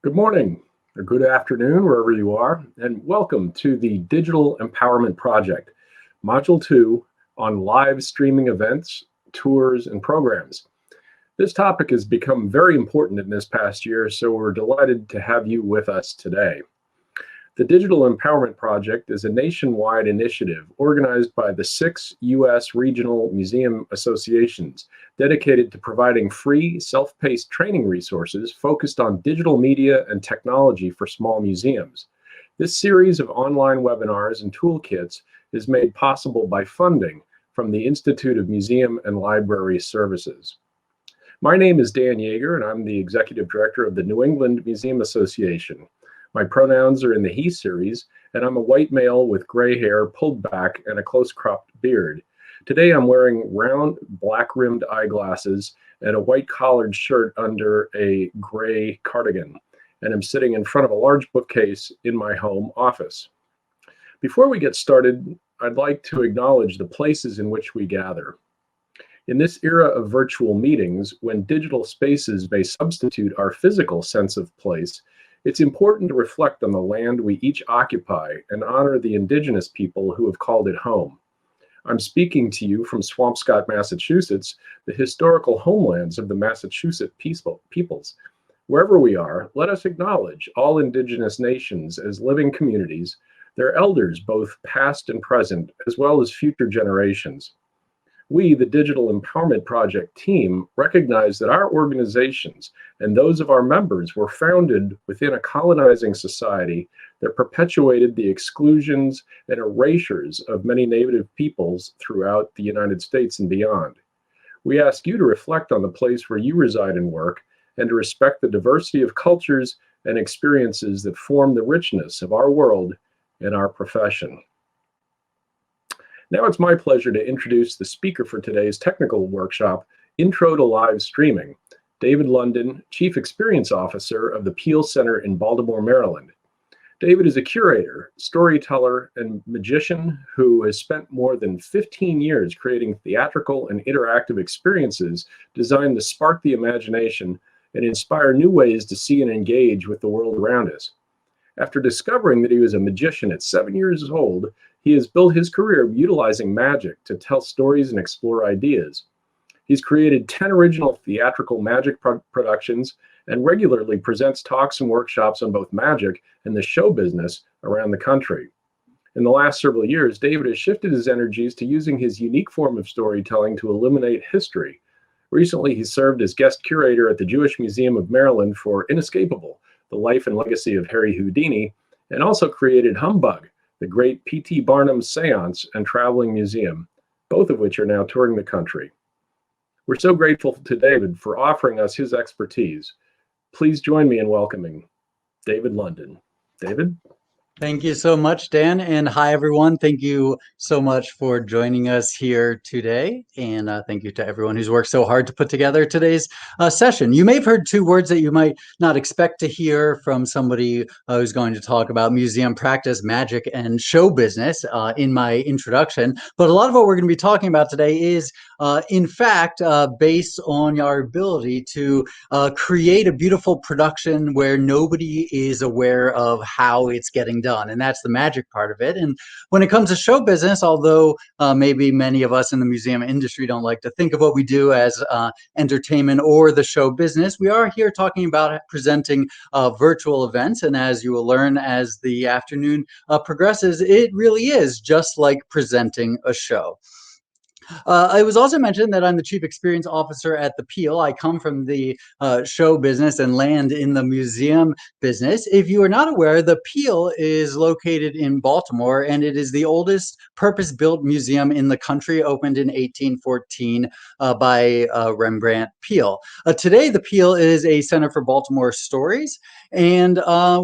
Good morning or good afternoon, wherever you are, and welcome to the Digital Empowerment Project, Module 2 on live streaming events, tours, and programs. This topic has become very important in this past year, so we're delighted to have you with us today. The Digital Empowerment Project is a nationwide initiative organized by the 6 U.S. regional museum associations dedicated to providing free, self-paced training resources focused on digital media and technology for small museums. This series of online webinars and toolkits is made possible by funding from the Institute of Museum and Library Services. My name is Dan Yeager, and I'm the Executive Director of the New England Museum Association. My pronouns are in the he series, and I'm a white male with gray hair pulled back and a close-cropped beard. Today I'm wearing round black-rimmed eyeglasses and a white collared shirt under a gray cardigan, and I'm sitting in front of a large bookcase in my home office. Before we get started, I'd like to acknowledge the places in which we gather. In this era of virtual meetings, when digital spaces may substitute our physical sense of place, it's important to reflect on the land we each occupy and honor the indigenous people who have called it home. I'm speaking to you from Swampscott, Massachusetts, the historical homelands of the Massachusetts peoples. Wherever we are, let us acknowledge all indigenous nations as living communities, their elders both past and present, as well as future generations. We, the Digital Empowerment Project team, recognize that our organizations and those of our members were founded within a colonizing society that perpetuated the exclusions and erasures of many native peoples throughout the United States and beyond. We ask you to reflect on the place where you reside and work, and to respect the diversity of cultures and experiences that form the richness of our world and our profession. Now it's my pleasure to introduce the speaker for today's technical workshop, Intro to Live Streaming, David London, Chief Experience Officer of the Peel Center in Baltimore, Maryland. David is a curator, storyteller, and magician who has spent more than 15 years creating theatrical and interactive experiences designed to spark the imagination and inspire new ways to see and engage with the world around us. After discovering that he was a magician at 7 years old, he has built his career utilizing magic to tell stories and explore ideas. He's created 10 original theatrical magic productions and regularly presents talks and workshops on both magic and the show business around the country. In the last several years, David has shifted his energies to using his unique form of storytelling to illuminate history. Recently, he served as guest curator at the Jewish Museum of Maryland for Inescapable, the life and legacy of Harry Houdini, and also created Humbug, the great P.T. Barnum Seance and Traveling Museum, both of which are now touring the country. We're so grateful to David for offering us his expertise. Please join me in welcoming David London. David? Thank you so much, Dan, and hi, everyone. Thank you so much for joining us here today, and thank you to everyone who's worked so hard to put together today's session. You may have heard two words that you might not expect to hear from somebody who's going to talk about museum practice, magic, and show business in my introduction, but a lot of what we're going to be talking about today is, in fact, based on our ability to create a beautiful production where nobody is aware of how it's getting done. And that's the magic part of it. And when it comes to show business, although maybe many of us in the museum industry don't like to think of what we do as entertainment or the show business, we are here talking about presenting virtual events. And as you will learn as the afternoon progresses, it really is just like presenting a show. It was also mentioned that I'm the Chief Experience Officer at the Peel. I come from the show business and land in the museum business. If you are not aware, the Peel is located in Baltimore, and it is the oldest purpose-built museum in the country, opened in 1814 by Rembrandt Peale. Today, the Peel is a center for Baltimore stories, and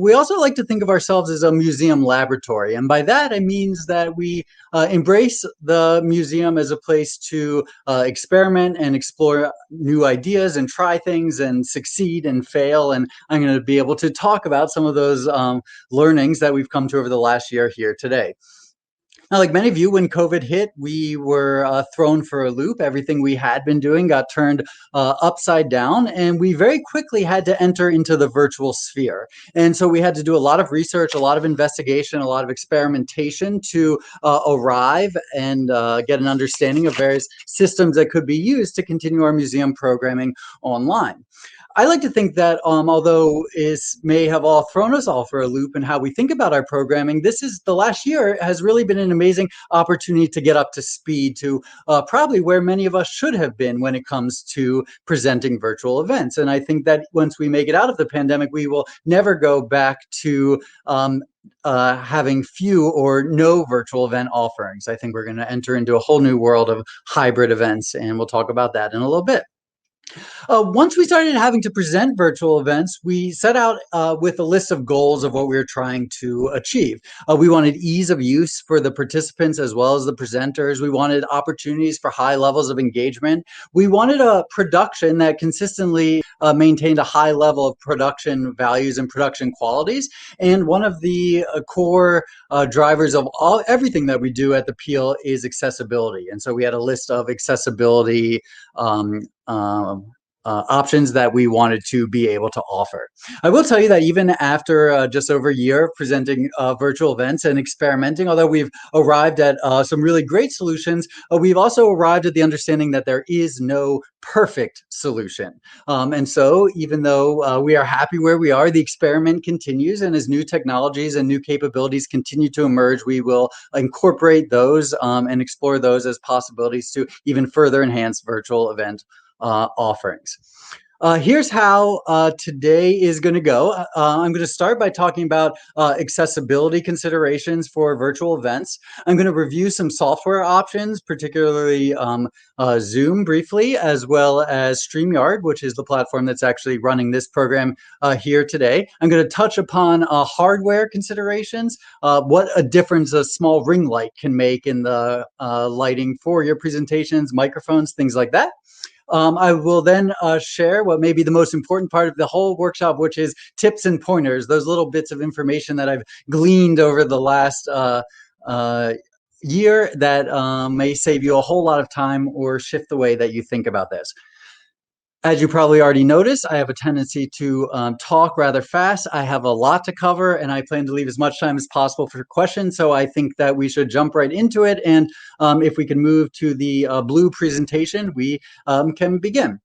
we also like to think of ourselves as a museum laboratory. And by that, I mean that we embrace the museum as a place to experiment and explore new ideas and try things and succeed and fail. And I'm going to be able to talk about some of those learnings that we've come to over the last year here today. Now, like many of you, when COVID hit, we were thrown for a loop. Everything we had been doing got turned upside down, and we very quickly had to enter into the virtual sphere. And so we had to do a lot of research, a lot of investigation, a lot of experimentation to arrive and get an understanding of various systems that could be used to continue our museum programming online. I like to think that although it may have all thrown us all for a loop in how we think about our programming, this is the last year has really been an amazing opportunity to get up to speed to probably where many of us should have been when it comes to presenting virtual events. And I think that once we make it out of the pandemic, we will never go back to having few or no virtual event offerings. I think we're going to enter into a whole new world of hybrid events, and we'll talk about that in a little bit. Once we started having to present virtual events, we set out with a list of goals of what we were trying to achieve. We wanted ease of use for the participants as well as the presenters. We wanted opportunities for high levels of engagement. We wanted a production that consistently maintained a high level of production values and production qualities. And one of the core drivers of everything that we do at the Peel is accessibility. And so we had a list of accessibility options that we wanted to be able to offer. I will tell you that even after just over a year of presenting virtual events and experimenting, although we've arrived at some really great solutions, we've also arrived at the understanding that there is no perfect solution. And so even though we are happy where we are, the experiment continues, and as new technologies and new capabilities continue to emerge, we will incorporate those and explore those as possibilities to even further enhance virtual event offerings. Here's how today is going to go. I'm going to start by talking about accessibility considerations for virtual events. I'm going to review some software options, particularly Zoom briefly, as well as StreamYard, which is the platform that's actually running this program here today. I'm going to touch upon hardware considerations, what a difference a small ring light can make in the lighting for your presentations, microphones, things like that. I will then share what may be the most important part of the whole workshop, which is tips and pointers, those little bits of information that I've gleaned over the last year that may save you a whole lot of time or shift the way that you think about this. As you probably already noticed, I have a tendency to talk rather fast. I have a lot to cover, and I plan to leave as much time as possible for questions. So I think that we should jump right into it. And if we can move to the blue presentation, we can begin.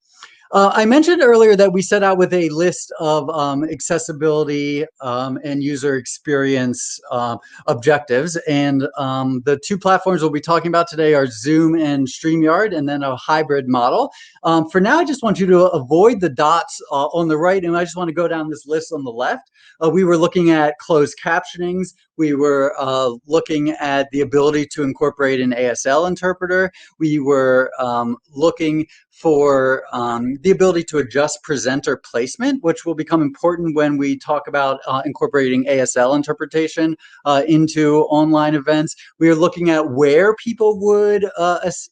I mentioned earlier that we set out with a list of accessibility and user experience objectives. And the two platforms we'll be talking about today are Zoom and StreamYard, and then a hybrid model. For now, I just want you to avoid the dots on the right, and I just want to go down this list on the left. We were looking at closed captionings. We were looking at the ability to incorporate an ASL interpreter. We were looking for the ability to adjust presenter placement, which will become important when we talk about incorporating ASL interpretation into online events. We are looking at where people would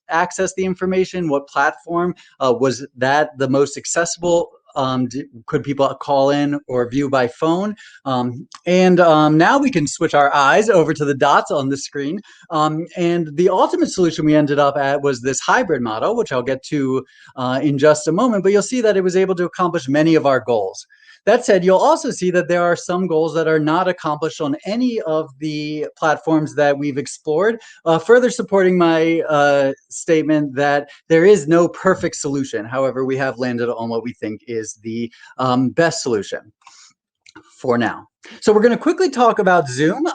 access the information, what platform, was that the most accessible? Could people call in or view by phone? Now we can switch our eyes over to the dots on the screen. And the ultimate solution we ended up at was this hybrid model, which I'll get to in just a moment, but you'll see that it was able to accomplish many of our goals. That said, you'll also see that there are some goals that are not accomplished on any of the platforms that we've explored, further supporting my statement that there is no perfect solution. However, we have landed on what we think is the best solution for now. So we're going to quickly talk about Zoom.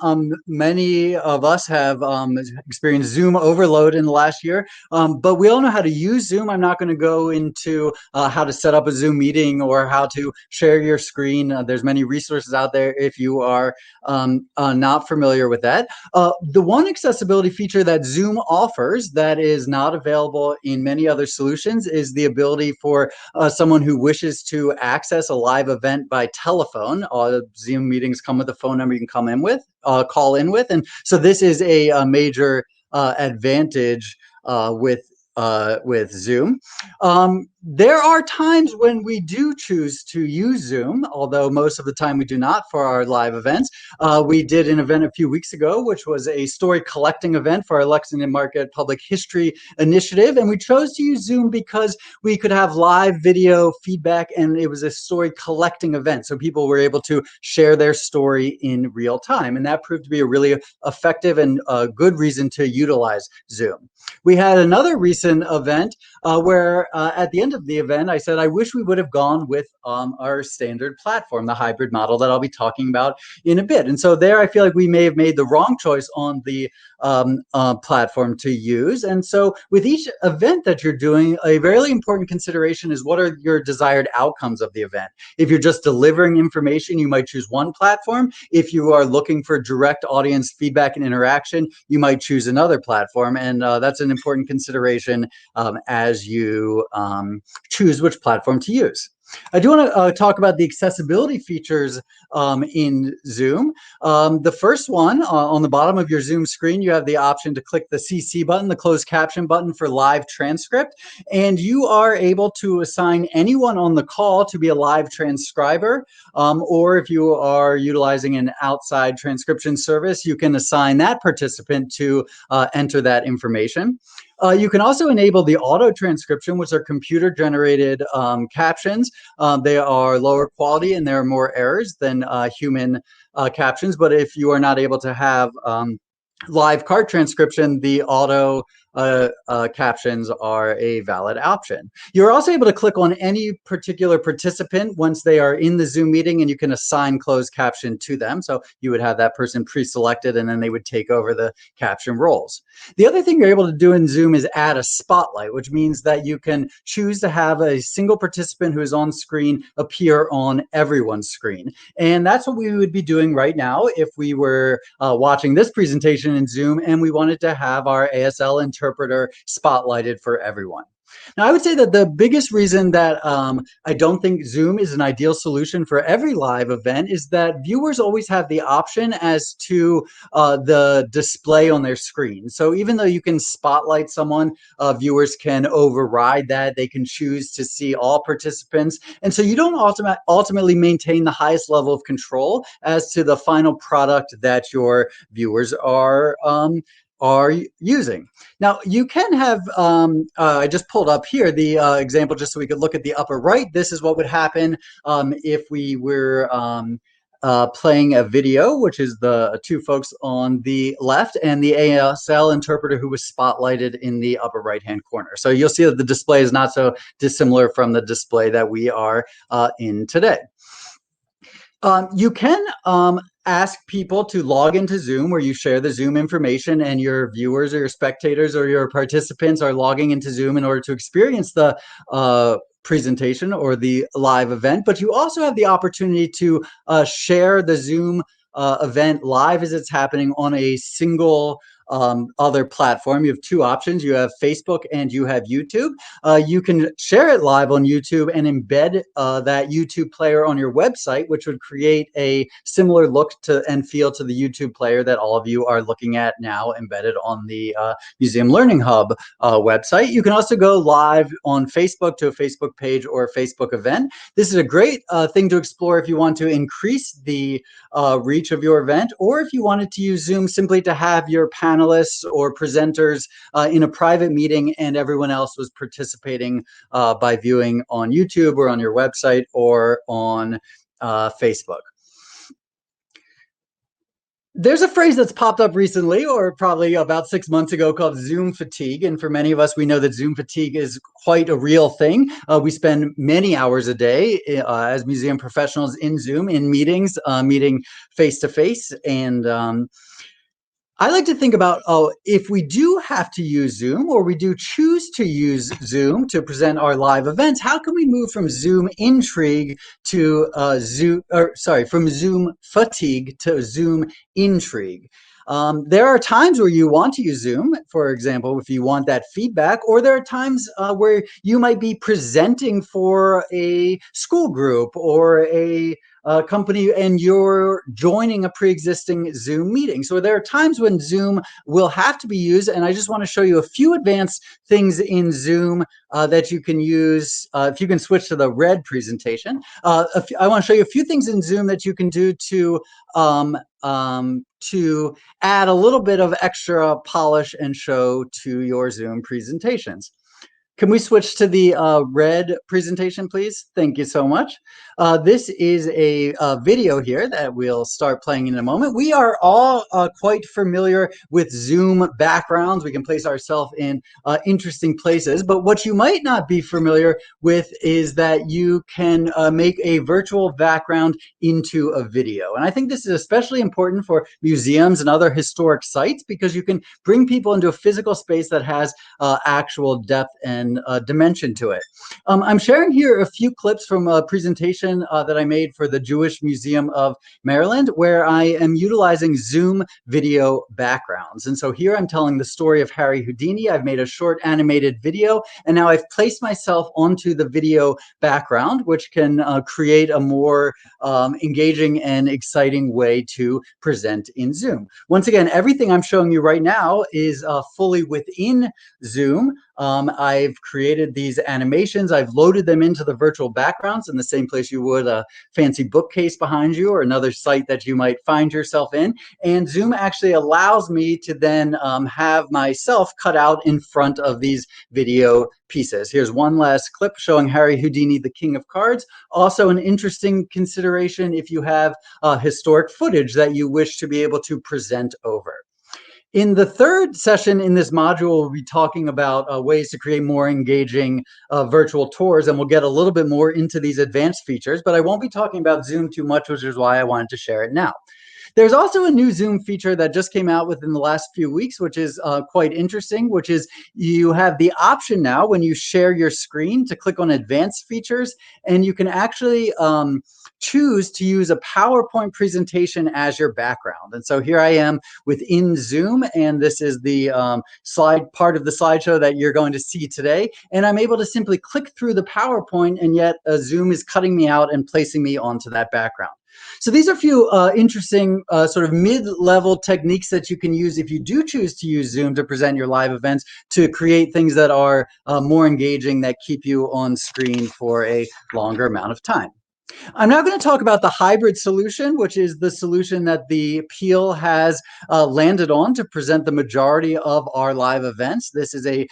Many of us have experienced Zoom overload in the last year, but we all know how to use Zoom. I'm not going to go into how to set up a Zoom meeting or how to share your screen. There's many resources out there if you are not familiar with that. The one accessibility feature that Zoom offers that is not available in many other solutions is the ability for someone who wishes to access a live event by telephone. Zoom meetings come with a phone number you can call in with, and so this is a major advantage with Zoom. there are times when we do choose to use Zoom, although most of the time we do not for our live events. We did an event a few weeks ago, which was a story collecting event for our Lexington Market Public History Initiative. And we chose to use Zoom because we could have live video feedback, and it was a story collecting event. So people were able to share their story in real time. And that proved to be a really effective and good reason to utilize Zoom. We had another recent event where at the end of the event, I said, I wish we would have gone with our standard platform, the hybrid model that I'll be talking about in a bit. And so there, I feel like we may have made the wrong choice on the platform to use. And so with each event that you're doing, a really important consideration is what are your desired outcomes of the event. If you're just delivering information, you might choose one platform. If you are looking for direct audience feedback and interaction, you might choose another platform. And that's an important consideration as you choose which platform to use. I do want to talk about the accessibility features in Zoom. The first one, on the bottom of your Zoom screen, you have the option to click the CC button, the closed caption button for live transcript, and you are able to assign anyone on the call to be a live transcriber, or if you are utilizing an outside transcription service, you can assign that participant to enter that information. You can also enable the auto transcription, which are computer generated captions. They are lower quality and there are more errors than human captions. But if you are not able to have live card transcription, the auto captions are a valid option. You're also able to click on any particular participant once they are in the Zoom meeting, and you can assign closed caption to them. So you would have that person pre-selected, and then they would take over the caption roles. The other thing you're able to do in Zoom is add a spotlight, which means that you can choose to have a single participant who is on screen appear on everyone's screen. And that's what we would be doing right now if we were watching this presentation in Zoom and we wanted to have our ASL interpreter spotlighted for everyone. Now, I would say that the biggest reason that I don't think Zoom is an ideal solution for every live event is that viewers always have the option as to the display on their screen. So even though you can spotlight someone, viewers can override that. They can choose to see all participants. And so you don't ultimately maintain the highest level of control as to the final product that your viewers are using. Now, you can have, I just pulled up here the example just so we could look at the upper right. This is what would happen if we were playing a video, which is the two folks on the left, and the ASL interpreter who was spotlighted in the upper right-hand corner. So you'll see that the display is not so dissimilar from the display that we are in today. You can ask people to log into Zoom, where you share the Zoom information, and your viewers or your spectators or your participants are logging into Zoom in order to experience the presentation or the live event. But you also have the opportunity to share the Zoom event live as it's happening on a single other platform. You have two options. You have Facebook and you have YouTube. You can share it live on YouTube and embed that YouTube player on your website, which would create a similar look to and feel to the YouTube player that all of you are looking at now embedded on the Museum Learning Hub website. You can also go live on Facebook to a Facebook page or a Facebook event. This is a great thing to explore if you want to increase the reach of your event, or if you wanted to use Zoom simply to have your panelists or presenters in a private meeting and everyone else was participating by viewing on YouTube or on your website or on Facebook. There's a phrase that's popped up recently, or probably about 6 months ago, called Zoom fatigue. And for many of us, we know that Zoom fatigue is quite a real thing. We spend many hours a day as museum professionals in Zoom, in meetings, meeting face-to-face. And I like to think about, if we do have to use Zoom, or we do choose to use Zoom to present our live events, how can we move from Zoom intrigue to from Zoom fatigue to Zoom intrigue? There are times where you want to use Zoom, for example, if you want that feedback, or there are times where you might be presenting for a school group or a company and you're joining a pre-existing Zoom meeting. So there are times when Zoom will have to be used, and I just want to show you a few advanced things in Zoom that you can use. If you can switch to the red presentation, I want to show you a few things in Zoom that you can do to add a little bit of extra polish and show to your Zoom presentations. Can we switch to the red presentation, please? Thank you so much. This is a video here that we'll start playing in a moment. We are all quite familiar with Zoom backgrounds. We can place ourselves in interesting places, but what you might not be familiar with is that you can make a virtual background into a video. And I think this is especially important for museums and other historic sites because you can bring people into a physical space that has actual depth and dimension to it. I'm sharing here a few clips from a presentation that I made for the Jewish Museum of Maryland, where I am utilizing Zoom video backgrounds. And so here I'm telling the story of Harry Houdini. I've made a short animated video, and now I've placed myself onto the video background, which can create a more engaging and exciting way to present in Zoom. Once again, everything I'm showing you right now is fully within Zoom. I've created these animations. I've loaded them into the virtual backgrounds in the same place you would a fancy bookcase behind you or another site that you might find yourself in. And Zoom actually allows me to then have myself cut out in front of these video pieces. Here's one last clip showing Harry Houdini, the King of Cards. Also an interesting consideration if you have historic footage that you wish to be able to present over. In the third session in this module, we'll be talking about ways to create more engaging virtual tours, and we'll get a little bit more into these advanced features, but I won't be talking about Zoom too much, which is why I wanted to share it now. There's also a new Zoom feature that just came out within the last few weeks, which is quite interesting, which is you have the option now when you share your screen to click on advanced features, and you can actually choose to use a PowerPoint presentation as your background. And so here I am within Zoom, and this is the part of the slideshow that you're going to see today. And I'm able to simply click through the PowerPoint, and yet Zoom is cutting me out and placing me onto that background. So these are a few interesting sort of mid-level techniques that you can use if you do choose to use Zoom to present your live events to create things that are more engaging, that keep you on screen for a longer amount of time. I'm now going to talk about the hybrid solution, which is the solution that the Peel has landed on to present the majority of our live events. This is a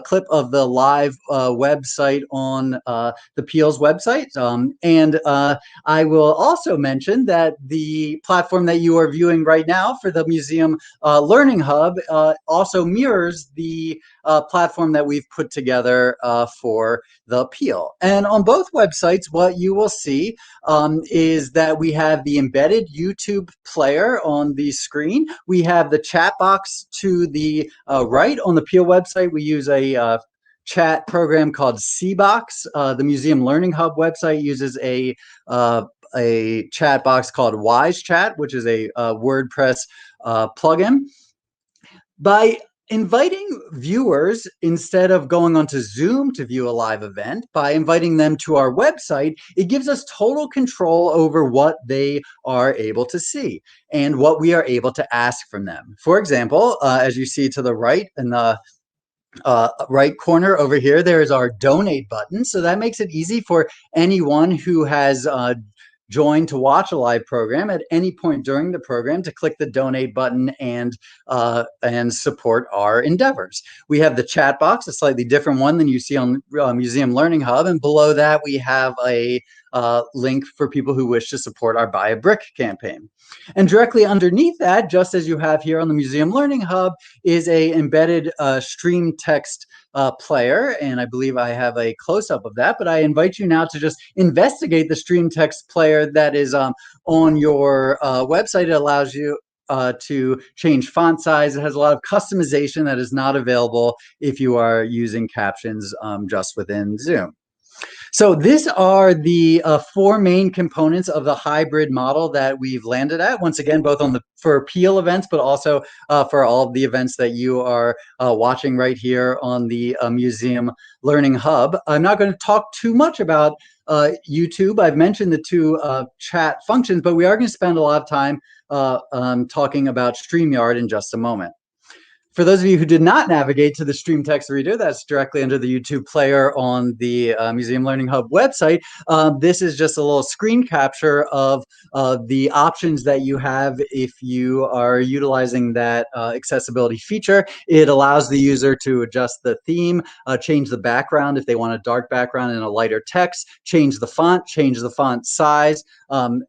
clip of the live website on the Peel's website. And I will also mention that the platform that you are viewing right now for the Museum Learning Hub also mirrors the platform that we've put together for the Peel. And on both websites, what you will see is that we have the embedded YouTube player on the screen. We have the chat box to the right. On the Peel website, we use a chat program called CBox. The Museum Learning Hub website uses a chat box called Wise Chat, which is a WordPress plugin. By inviting viewers, instead of going onto Zoom to view a live event, by inviting them to our website, it gives us total control over what they are able to see and what we are able to ask from them. For example, as you see to the right in the right corner over here, there is our donate button. So that makes it easy for anyone who has join to watch a live program at any point during the program to click the donate button and support our endeavors. We have the chat box, a slightly different one than you see on Museum Learning Hub, and below that we have a link for people who wish to support our Buy a Brick campaign. And directly underneath that, just as you have here on the Museum Learning Hub, is a embedded stream text player, and I believe I have a close-up of that, but I invite you now to just investigate the stream text player that is on your website. It allows you to change font size. It has a lot of customization that is not available if you are using captions just within Zoom. So these are the four main components of the hybrid model that we've landed at. Once again, both on the for Peel events, but also for all of the events that you are watching right here on the Museum Learning Hub. I'm not going to talk too much about YouTube. I've mentioned the two chat functions, but we are going to spend a lot of time talking about StreamYard in just a moment. For those of you who did not navigate to the stream text reader, that's directly under the YouTube player on the Museum Learning Hub website. This is just a little screen capture of the options that you have if you are utilizing that accessibility feature. It allows the user to adjust the theme, change the background if they want a dark background and a lighter text, change the font size,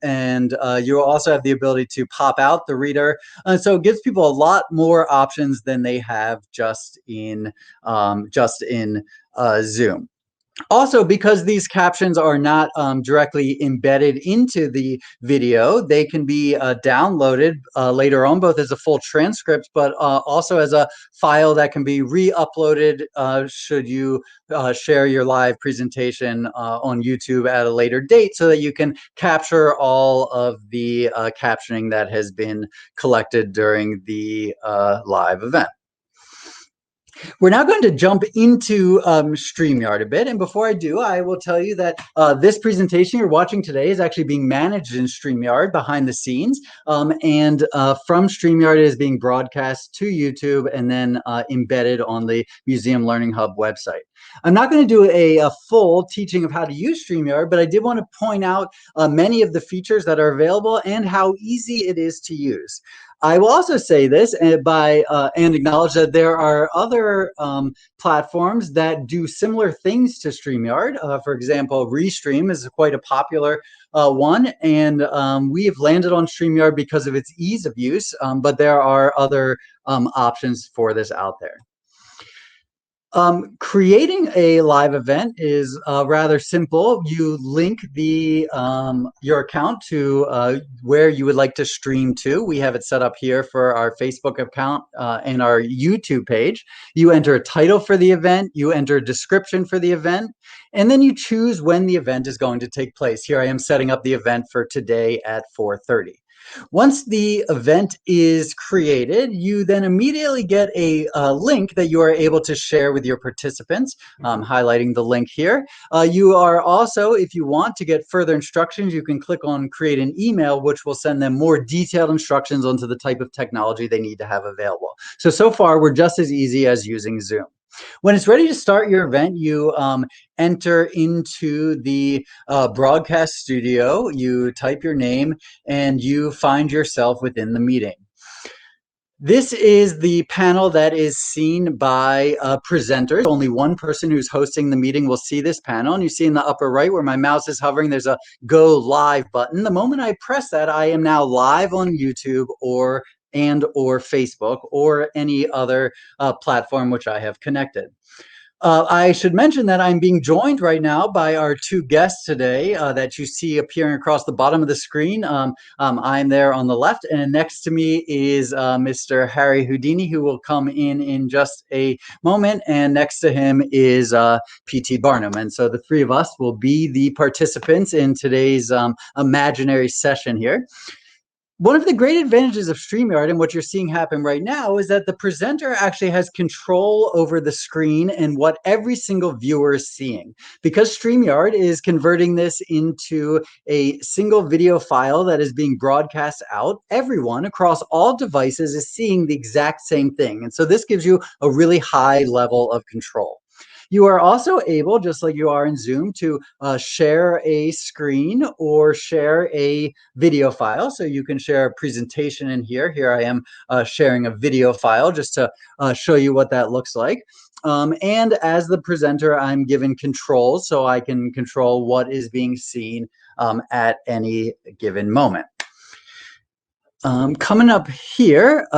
and you also have the ability to pop out the reader. So it gives people a lot more options than they have just in Zoom. Also, because these captions are not directly embedded into the video, they can be downloaded later on, both as a full transcript, but also as a file that can be re-uploaded should you share your live presentation on YouTube at a later date, so that you can capture all of the captioning that has been collected during the live event. We're now going to jump into StreamYard a bit. And before I do, I will tell you that this presentation you're watching today is actually being managed in StreamYard behind the scenes. And from StreamYard, it is being broadcast to YouTube and then embedded on the Museum Learning Hub website. I'm not going to do a full teaching of how to use StreamYard, but I did want to point out many of the features that are available and how easy it is to use. I will also say this and acknowledge that there are other platforms that do similar things to StreamYard. For example, Restream is quite a popular one, and we have landed on StreamYard because of its ease of use, but there are other options for this out there. Creating a live event is rather simple. You link your account to where you would like to stream to. We have it set up here for our Facebook account and our YouTube page. You enter a title for the event, you enter a description for the event, and then you choose when the event is going to take place. Here I am setting up the event for today at 4:30. Once the event is created, you then immediately get a link that you are able to share with your participants, highlighting the link here. You are also, if you want to get further instructions, you can click on create an email, which will send them more detailed instructions onto the type of technology they need to have available. So far, we're just as easy as using Zoom. When it's ready to start your event, you enter into the broadcast studio, you type your name, and you find yourself within the meeting. This is the panel that is seen by presenters. Only one person who's hosting the meeting will see this panel. And you see in the upper right where my mouse is hovering, there's a Go Live button. The moment I press that, I am now live on YouTube or Facebook or any other platform which I have connected. I should mention that I'm being joined right now by our two guests today that you see appearing across the bottom of the screen. I'm there on the left, and next to me is Mr. Harry Houdini, who will come in just a moment, and next to him is P.T. Barnum. And so the three of us will be the participants in today's imaginary session here. One of the great advantages of StreamYard and what you're seeing happen right now is that the presenter actually has control over the screen and what every single viewer is seeing. Because StreamYard is converting this into a single video file that is being broadcast out, everyone across all devices is seeing the exact same thing. And so this gives you a really high level of control. You are also able, just like you are in Zoom, to share a screen or share a video file. So you can share a presentation in here. Here I am sharing a video file just to show you what that looks like. And as the presenter, I'm given controls so I can control what is being seen at any given moment. Coming up here,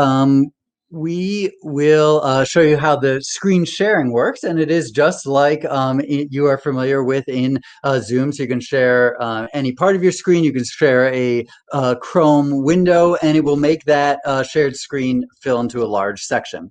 we will show you how the screen sharing works, and it is just like you are familiar with in Zoom. So you can share any part of your screen, you can share a Chrome window, and it will make that shared screen fill into a large section.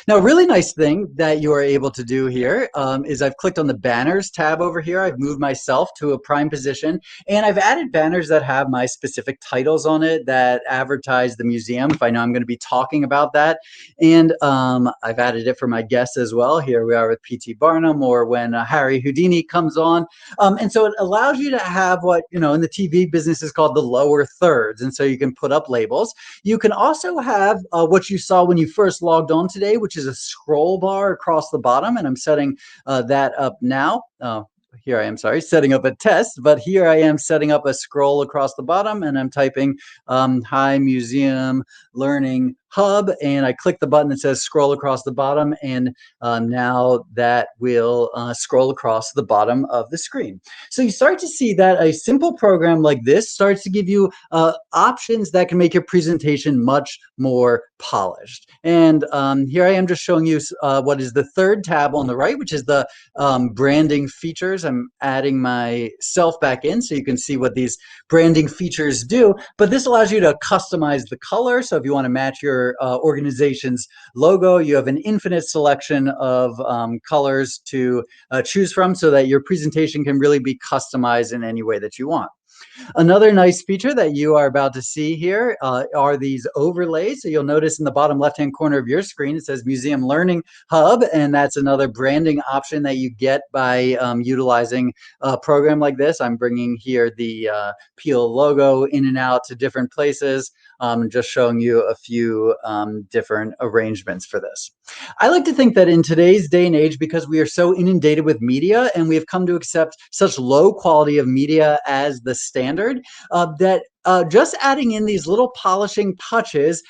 Now, a really nice thing that you are able to do here is I've clicked on the banners tab over here. I've moved myself to a prime position, and I've added banners that have my specific titles on it that advertise the museum if I know I'm going to be talking about that. And I've added it for my guests as well. Here we are with P.T. Barnum, or when Harry Houdini comes on. And so it allows you to have what, in the TV business is called the lower thirds. And so you can put up labels. You can also have what you saw when you first logged on today, which is a scroll bar across the bottom. And I'm setting that up now. Here I am, sorry, setting up a test, but here I am setting up a scroll across the bottom, and I'm typing Hi Museum Learning Hub, and I click the button that says scroll across the bottom, and now that will scroll across the bottom of the screen. So you start to see that a simple program like this starts to give you options that can make your presentation much more polished. And here I am just showing you what is the third tab on the right, which is the branding features. I'm adding myself back in so you can see what these branding features do. But this allows you to customize the color. So if you want to match your organization's logo, you have an infinite selection of colors to choose from so that your presentation can really be customized in any way that you want. Another nice feature that you are about to see here are these overlays. So you'll notice in the bottom left-hand corner of your screen, it says Museum Learning Hub, and that's another branding option that you get by utilizing a program like this. I'm bringing here the Peel logo in and out to different places. Just showing you a few different arrangements for this. I like to think that in today's day and age, because we are so inundated with media and we have come to accept such low quality of media as the standard, that just adding in these little polishing touches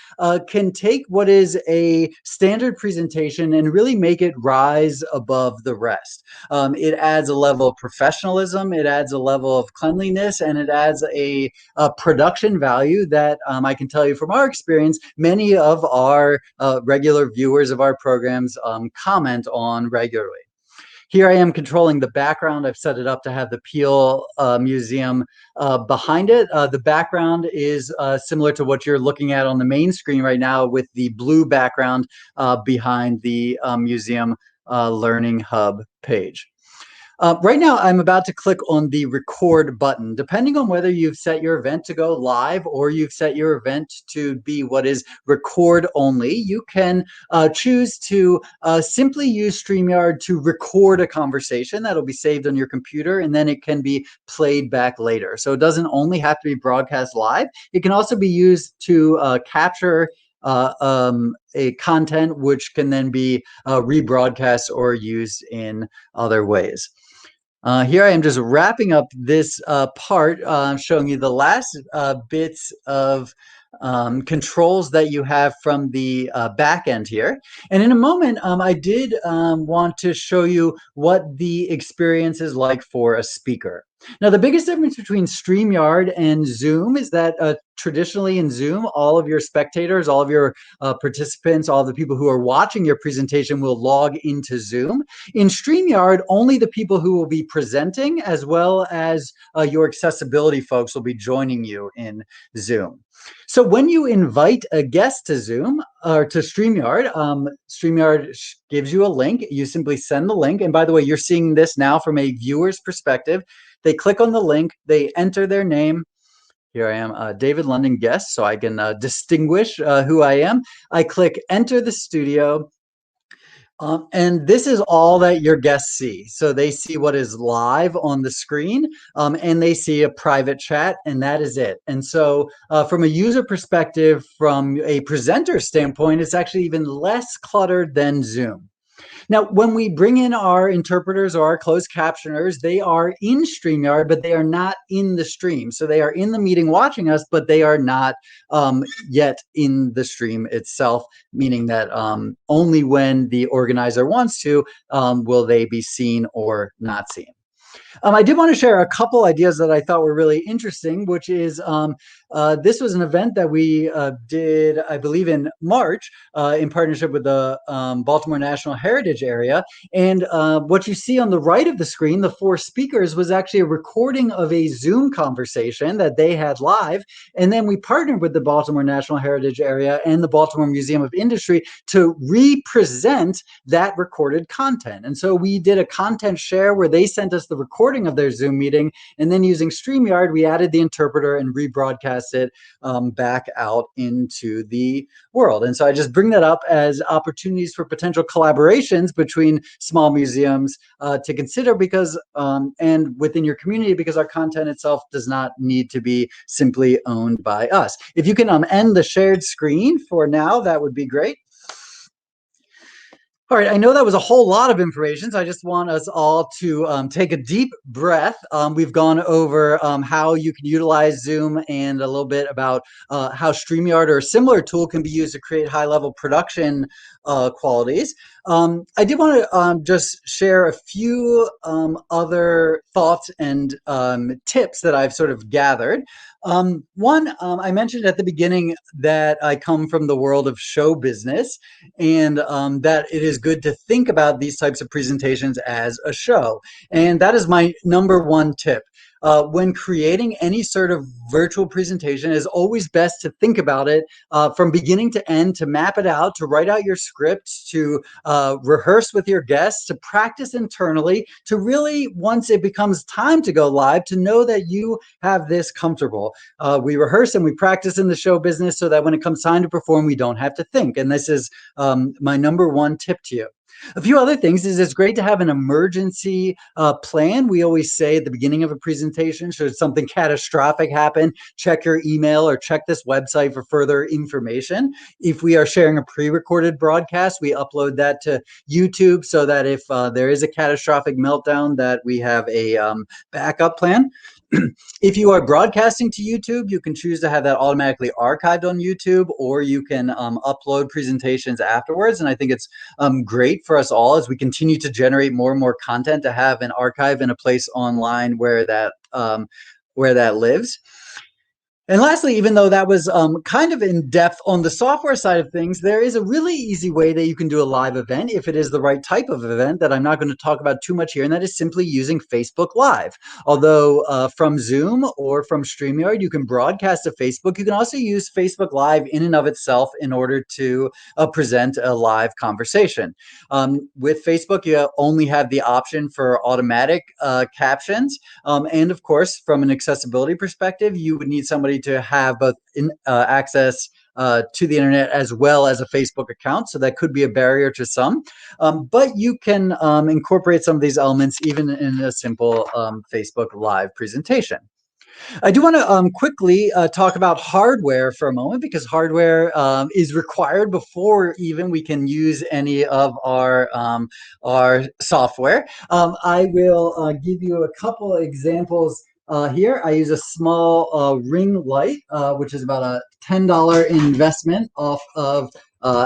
can take what is a standard presentation and really make it rise above the rest. It adds a level of professionalism, it adds a level of cleanliness, and it adds a production value that I can tell you from our experience, many of our regular viewers of our programs comment on regularly. Here I am controlling the background. I've set it up to have the Peel Museum behind it. The background is similar to what you're looking at on the main screen right now, with the blue background behind the Museum Learning Hub page. Right now, I'm about to click on the record button. Depending on whether you've set your event to go live or you've set your event to be what is record only, you can choose to simply use StreamYard to record a conversation that'll be saved on your computer, and then it can be played back later. So it doesn't only have to be broadcast live. It can also be used to capture a content which can then be rebroadcast or used in other ways. Here I am just wrapping up this part, showing you the last bits of controls that you have from the back end here. And in a moment, I did want to show you what the experience is like for a speaker. Now, the biggest difference between StreamYard and Zoom is that traditionally in Zoom, all of your spectators, all of your participants, all the people who are watching your presentation will log into Zoom. In StreamYard, only the people who will be presenting, as well as your accessibility folks, will be joining you in Zoom. So when you invite a guest to Zoom or to StreamYard, StreamYard gives you a link. You simply send the link. And by the way, you're seeing this now from a viewer's perspective. They click on the link, they enter their name. Here I am, David London guest, so I can distinguish who I am. I click enter the studio. And this is all that your guests see. So they see what is live on the screen, and they see a private chat, and that is it. And so from a user perspective, from a presenter standpoint, it's actually even less cluttered than Zoom. Now, when we bring in our interpreters or our closed captioners, they are in StreamYard, but they are not in the stream. So they are in the meeting watching us, but they are not yet in the stream itself, meaning that only when the organizer wants to will they be seen or not seen. I did want to share a couple ideas that I thought were really interesting, which is this was an event that we did, I believe, in March in partnership with the Baltimore National Heritage Area. And what you see on the right of the screen, the four speakers, was actually a recording of a Zoom conversation that they had live. And then we partnered with the Baltimore National Heritage Area and the Baltimore Museum of Industry to represent that recorded content. And so we did a content share where they sent us the recording of their Zoom meeting, and then using StreamYard, we added the interpreter and rebroadcast it back out into the world. And so I just bring that up as opportunities for potential collaborations between small museums to consider, because and within your community, because our content itself does not need to be simply owned by us. If you can end the shared screen for now, that would be great. All right, I know that was a whole lot of information, so I just want us all to take a deep breath. We've gone over how you can utilize Zoom and a little bit about how StreamYard or a similar tool can be used to create high-level production qualities. I did want to just share a few other thoughts and tips that I've sort of gathered. One, I mentioned at the beginning that I come from the world of show business, and that it is good to think about these types of presentations as a show. And that is my number one tip. When creating any sort of virtual presentation, it is always best to think about it from beginning to end, to map it out, to write out your scripts, to rehearse with your guests, to practice internally, to really, once it becomes time to go live, to know that you have this comfortable. We rehearse and we practice in the show business so that when it comes time to perform, we don't have to think. And this is my number one tip to you. A few other things is it's great to have an emergency plan. We always say at the beginning of a presentation, should something catastrophic happen, check your email or check this website for further information. If we are sharing a pre-recorded broadcast, we upload that to YouTube so that if there is a catastrophic meltdown, that we have a backup plan. If you are broadcasting to YouTube, you can choose to have that automatically archived on YouTube, or you can upload presentations afterwards. And I think it's great for us all as we continue to generate more and more content to have an archive in a place online where that lives. And lastly, even though that was kind of in depth on the software side of things, there is a really easy way that you can do a live event if it is the right type of event that I'm not going to talk about too much here, and that is simply using Facebook Live. Although from Zoom or from StreamYard, you can broadcast to Facebook, you can also use Facebook Live in and of itself in order to present a live conversation. With Facebook, you only have the option for automatic captions. And of course, from an accessibility perspective, you would need somebody to have both access to the internet as well as a Facebook account. So that could be a barrier to some. But you can incorporate some of these elements even in a simple Facebook Live presentation. I do want to quickly talk about hardware for a moment, because hardware is required before even we can use any of our software. I will give you a couple examples here. I use a small ring light, which is about a $10 investment off of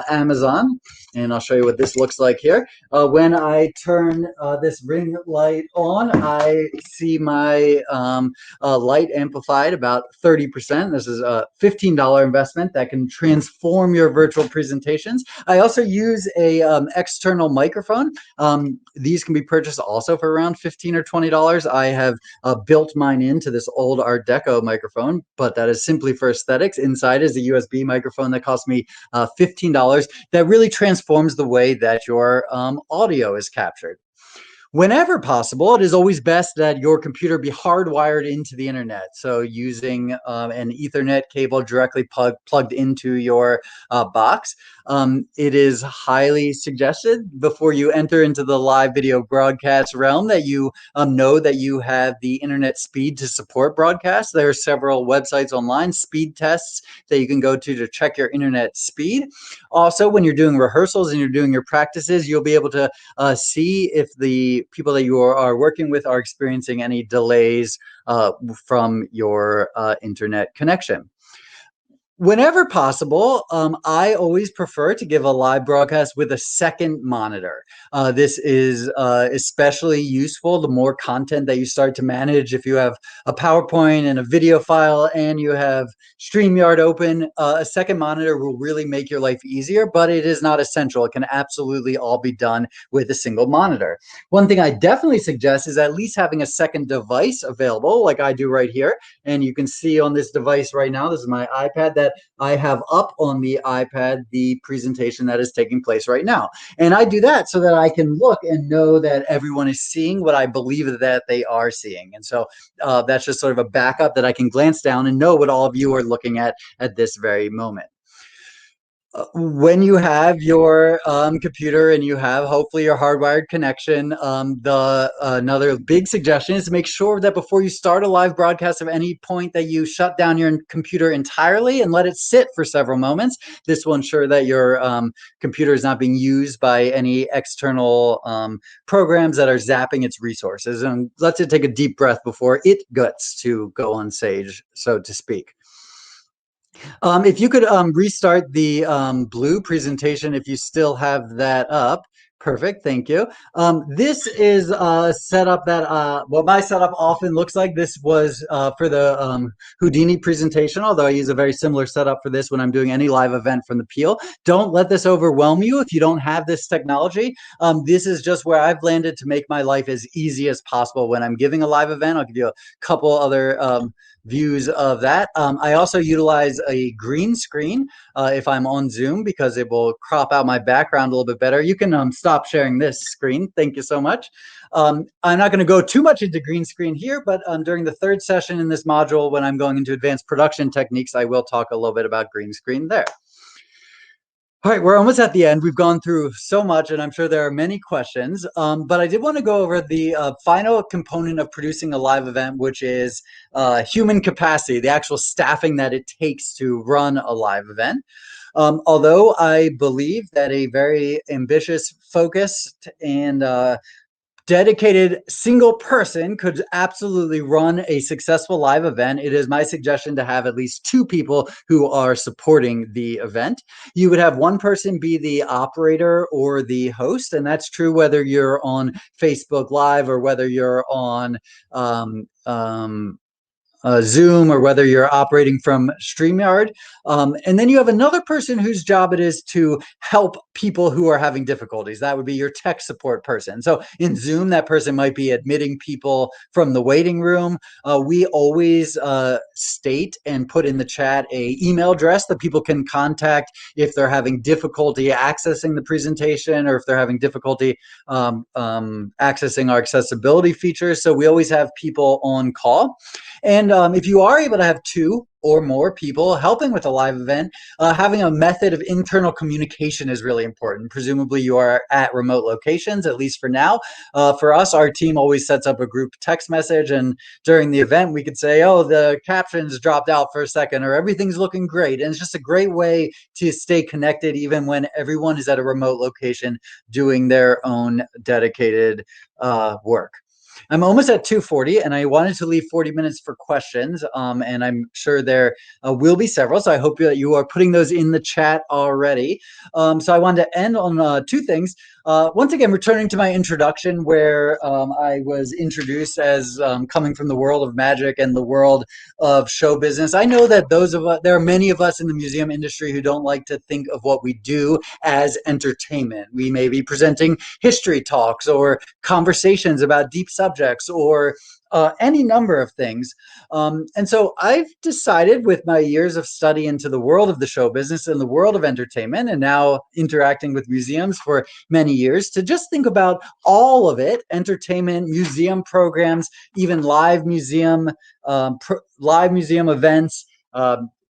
Amazon. And I'll show you what this looks like here. When I turn this ring light on, I see my light amplified about 30%. This is a $15 investment that can transform your virtual presentations. I also use a external microphone. These can be purchased also for around $15 or $20. I have built mine into this old Art Deco microphone, but that is simply for aesthetics. Inside is a USB microphone that cost me $15 that really transforms the way that your audio is captured. Whenever possible, it is always best that your computer be hardwired into the internet. So using an Ethernet cable directly plugged into your box. It is highly suggested before you enter into the live video broadcast realm that you know that you have the internet speed to support broadcasts. There are several websites online, speed tests, that you can go to check your internet speed. Also, when you're doing rehearsals and you're doing your practices, you'll be able to see if the people that you are working with are experiencing any delays from your internet connection. Whenever possible, I always prefer to give a live broadcast with a second monitor. This is especially useful the more content that you start to manage. If you have a PowerPoint and a video file and you have StreamYard open, a second monitor will really make your life easier, but it is not essential. It can absolutely all be done with a single monitor. One thing I definitely suggest is at least having a second device available, like I do right here. And you can see on this device right now, this is my iPad, that I have up on the iPad the presentation that is taking place right now. And I do that so that I can look and know that everyone is seeing what I believe that they are seeing. And so that's just sort of a backup that I can glance down and know what all of you are looking at this very moment. When you have your computer and you have hopefully your hardwired connection, another big suggestion is to make sure that before you start a live broadcast of any point that you shut down your computer entirely and let it sit for several moments. This will ensure that your computer is not being used by any external programs that are zapping its resources, and lets it take a deep breath before it gets to go on stage, so to speak. If you could restart the blue presentation, if you still have that up. Perfect, thank you. This is a setup that, what my setup often looks like. This was for the Houdini presentation, although I use a very similar setup for this when I'm doing any live event from the Peel. Don't let this overwhelm you if you don't have this technology. This is just where I've landed to make my life as easy as possible when I'm giving a live event. I'll give you a couple other views of that. I also utilize a green screen if I'm on Zoom because it will crop out my background a little bit better. You can stop sharing this screen. Thank you so much. I'm not going to go too much into green screen here, but during the third session in this module, when I'm going into advanced production techniques, I will talk a little bit about green screen there. All right, we're almost at the end. We've gone through so much, and I'm sure there are many questions, but I did want to go over the final component of producing a live event, which is human capacity, the actual staffing that it takes to run a live event. Although I believe that a very ambitious, focused, and dedicated single person could absolutely run a successful live event, it is my suggestion to have at least two people who are supporting the event. You would have one person be the operator or the host, and that's true whether you're on Facebook Live or whether you're on Zoom or whether you're operating from StreamYard. And then you have another person whose job it is to help people who are having difficulties. That would be your tech support person. So in Zoom, that person might be admitting people from the waiting room. We always state and put in the chat a email address that people can contact if they're having difficulty accessing the presentation or if they're having difficulty accessing our accessibility features. So we always have people on call. And if you are able to have two or more people helping with a live event, having a method of internal communication is really important. Presumably you are at remote locations, at least for now. For us, our team always sets up a group text message, and during the event we could say, oh, the captions dropped out for a second, or everything's looking great. And it's just a great way to stay connected even when everyone is at a remote location doing their own dedicated work. I'm almost at 2:40, and I wanted to leave 40 minutes for questions, and I'm sure there will be several, so I hope that you are putting those in the chat already. So I wanted to end on two things. Once again, returning to my introduction where I was introduced as coming from the world of magic and the world of show business. I know that there are many of us in the museum industry who don't like to think of what we do as entertainment. We may be presenting history talks or conversations about deep subjects or any number of things. And so I've decided with my years of study into the world of the show business and the world of entertainment, and now interacting with museums for many years, to just think about all of it: entertainment, museum programs, even live museum events,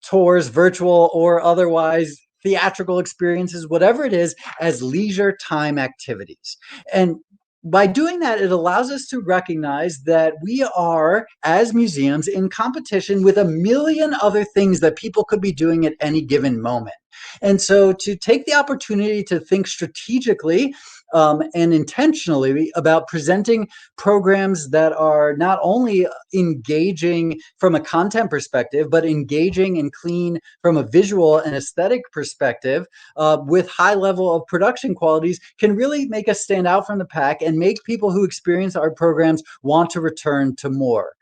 tours, virtual or otherwise, theatrical experiences, whatever it is, as leisure time activities. And by doing that, it allows us to recognize that we are, as museums, in competition with a million other things that people could be doing at any given moment. And so to take the opportunity to think strategically and intentionally about presenting programs that are not only engaging from a content perspective, but engaging and clean from a visual and aesthetic perspective with high level of production qualities can really make us stand out from the pack and make people who experience our programs want to return to more.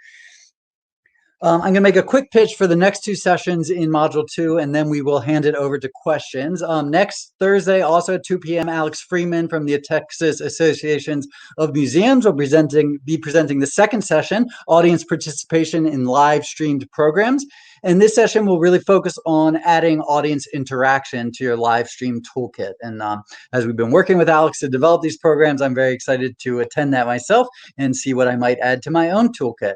I'm going to make a quick pitch for the next two sessions in Module 2, and then we will hand it over to questions. Next Thursday, also at 2 p.m., Alex Freeman from the Texas Associations of Museums will be presenting the second session, Audience Participation in Live Streamed Programs. And this session will really focus on adding audience interaction to your live stream toolkit. And as we've been working with Alex to develop these programs, I'm very excited to attend that myself and see what I might add to my own toolkit.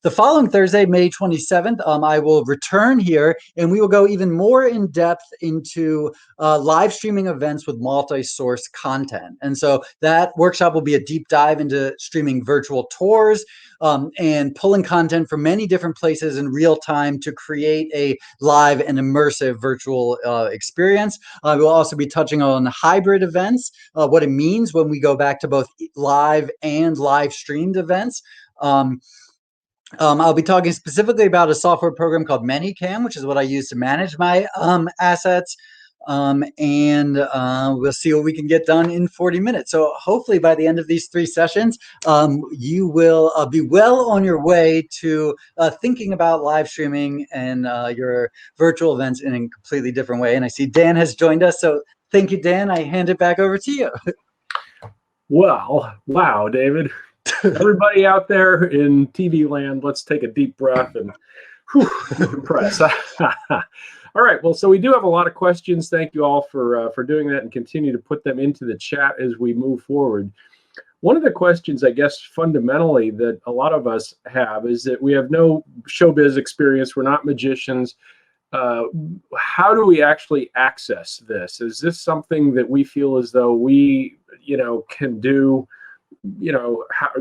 The following Thursday, May 27th, I will return here and we will go even more in depth into live streaming events with multi-source content. And so that workshop will be a deep dive into streaming virtual tours and pulling content from many different places in real time to create a live and immersive virtual experience. We'll also be touching on hybrid events, what it means when we go back to both live and live streamed events. I'll be talking specifically about a software program called ManyCam, which is what I use to manage my assets. And we'll see what we can get done in 40 minutes. So hopefully by the end of these three sessions, you will be well on your way to thinking about live streaming and your virtual events in a completely different way. And I see Dan has joined us. So thank you, Dan. I hand it back over to you. Well, wow, David. Everybody out there in TV land, let's take a deep breath and press. All right. Well, so we do have a lot of questions. Thank you all for doing that and continue to put them into the chat as we move forward. One of the questions, I guess, fundamentally that a lot of us have is that we have no showbiz experience. We're not magicians. How do we actually access this? Is this something that we feel as though we, can do?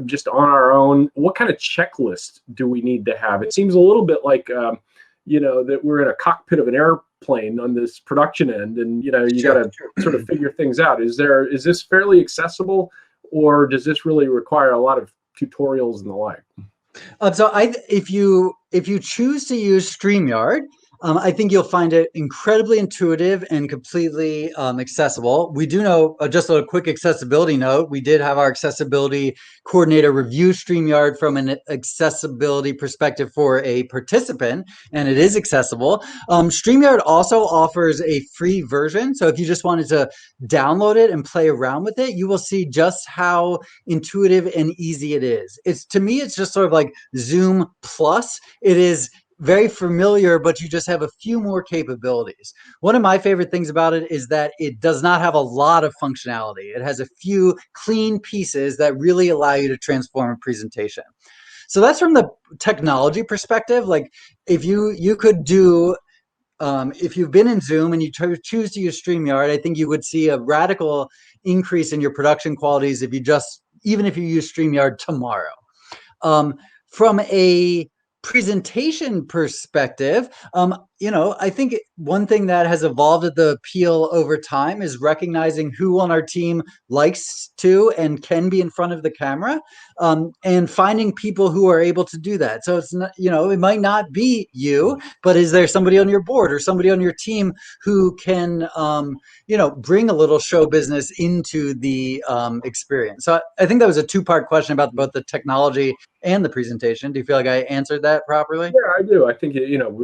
Just on our own? What kind of checklist do we need to have? It seems a little bit like, that we're in a cockpit of an airplane on this production end, and you got to sort of figure things out. Is this fairly accessible, or does this really require a lot of tutorials and the like? So if you choose to use StreamYard, I think you'll find it incredibly intuitive and completely accessible. We do know, just a quick accessibility note, we did have our accessibility coordinator review StreamYard from an accessibility perspective for a participant, and it is accessible. StreamYard also offers a free version. So if you just wanted to download it and play around with it, you will see just how intuitive and easy it is. To me, it's just sort of like Zoom Plus. It is very familiar, but you just have a few more capabilities. One of my favorite things about it is that it does not have a lot of functionality. It has a few clean pieces that really allow you to transform a presentation. So that's from the technology perspective. Like if you could do, if you've been in Zoom and you choose to use StreamYard, I think you would see a radical increase in your production qualities even if you use StreamYard tomorrow. From a presentation perspective, I think one thing that has evolved at the Appeal over time is recognizing who on our team likes to and can be in front of the camera, and finding people who are able to do that. So it's not, it might not be you, but is there somebody on your board or somebody on your team who can, bring a little show business into the experience? So I think that was a two-part question about both the technology and the presentation. Do you feel like I answered that properly? Yeah, I do. I think,